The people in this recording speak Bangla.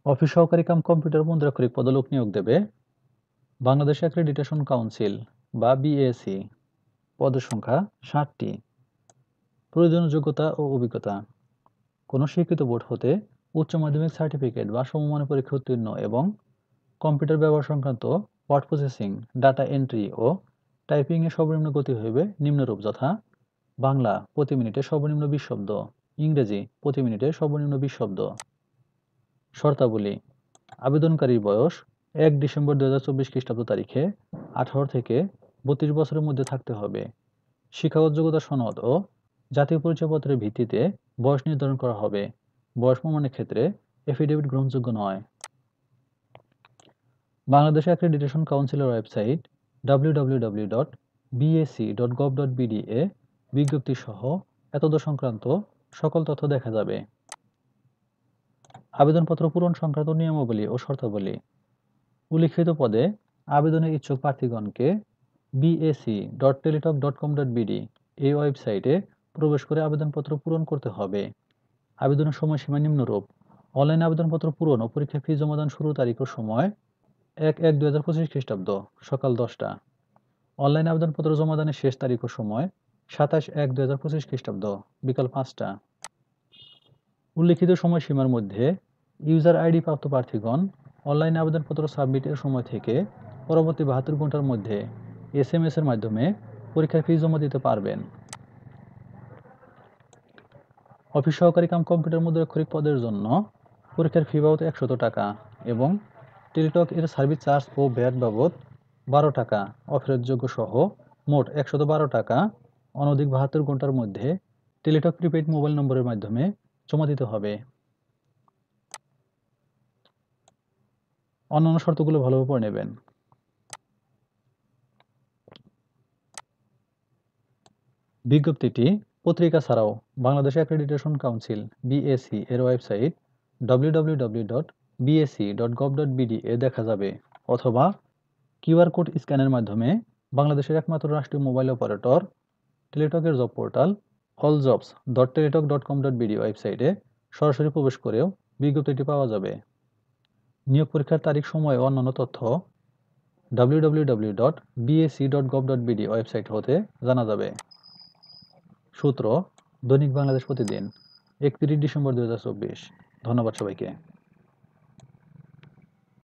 অফিস সহকারী কাম কম্পিউটার মুদ্রাক্ষরিক পদে লোক নিয়োগ দেবে বাংলাদেশ অ্যাক্রেডিটেশন কাউন্সিল বা বিএসি। পদের সংখ্যা 60টি। প্রয়োজনীয় যোগ্যতা ও অভিজ্ঞতা: কোনো স্বীকৃত বোর্ড হতে উচ্চ মাধ্যমিক সার্টিফিকেট বা সমমানের পরীক্ষা উত্তীর্ণ এবং কম্পিউটার ব্যবহার সংক্রান্ত ওয়ার্ড প্রসেসিং, ডাটা এন্ট্রি ও টাইপিংয়ের সর্বনিম্ন গতি হইবে নিম্নরূপ যথা: বাংলা প্রতি মিনিটে সর্বনিম্ন 20 শব্দ, ইংরেজি প্রতি মিনিটে সর্বনিম্ন 20 শব্দ। শর্তাবলী: আবেদনকারীর বয়স 1 ডিসেম্বর 2024 খ্রিস্টাব্দ তারিখে 18 থেকে 32 বছরের মধ্যে থাকতে হবে। শিক্ষাগত যোগ্যতা সনদ ও জাতীয় পরিচয়পত্রের ভিত্তিতে বয়স নির্ধারণ করা হবে। বয়স প্রমাণের ক্ষেত্রে এফিডেভিট গ্রহণযোগ্য নয়। বাংলাদেশ অ্যাক্রেডিটেশন কাউন্সিলের ওয়েবসাইট www.bac.gov.bd এ বিজ্ঞপ্তি সহ এতদ সংক্রান্ত সকল তথ্য দেখা যাবে। আবেদনপত্র পূরণ সংক্রান্ত নিয়মাবলী ও শর্তাবলী: উল্লিখিত পদে আবেদনের ইচ্ছুক প্রার্থীগণকে bac.teletalk.com.bd এই ওয়েবসাইটে প্রবেশ করে আবেদনপত্র পূরণ করতে হবে। আবেদনের সময়সীমা নিম্নরূপ: অনলাইন আবেদনপত্র পূরণ ও পরীক্ষার ফি জমাদান শুরুর তারিখ ও সময় 1/1/2025 খ্রিস্টাব্দ সকাল 10টা। অনলাইন আবেদনপত্র জমাদানের শেষ তারিখ ও সময় 27/1/2025 খ্রিস্টাব্দ বিকাল 5টা। উল্লিখিত সময়সীমার মধ্যে ইউজার আইডি প্রাপ্ত প্রার্থীগণ অনলাইন আবেদনপত্র সাবমিটের সময় থেকে পরবর্তী 72 ঘন্টার মধ্যে SMS এর মাধ্যমে পরীক্ষার ফি জমা দিতে পারবেন। অফিস সহকারী কাম কম্পিউটার মুদ্রাক্ষরিক পদের জন্য পরীক্ষার ফি বাবদ 100 টাকা এবং টেলিটক এর সার্ভিস চার্জ ও ভ্যাট বাবদ 12 টাকা অফেরতযোগ্য সহ মোট 112 টাকা অনধিক 72 ঘন্টার মধ্যে টেলিটক প্রিপেইড মোবাইল নম্বরের মাধ্যমে জমা দিতে হবে। অন্যান্য শর্তগুলো ভালোভাবে পড়ে নেবেন। বিজ্ঞপ্তিটি পত্রিকা ছাড়াও বাংলাদেশ অ্যাক্রেডিটেশন কাউন্সিল বিএসি এর ওয়েবসাইট www.bac.gov.bd এ দেখা যাবে অথবা কিউআর কোড স্ক্যানের মাধ্যমে বাংলাদেশের একমাত্র রাষ্ট্রীয় মোবাইল অপারেটর টেলিটকের জব পোর্টাল alljobs.teletalk.com.bd ওয়েবসাইটে সরাসরি প্রবেশ করেও বিজ্ঞপ্তিটি পাওয়া যাবে। নিয়োগ পরীক্ষার তারিখ, সময় ও অন্যান্য তথ্য www.bac.gov.bd ওয়েবসাইট হতে জানা যাবে। সূত্র: দৈনিক বাংলাদেশ প্রতিদিন, 31 ডিসেম্বর 2024। ধন্যবাদ সবাইকে।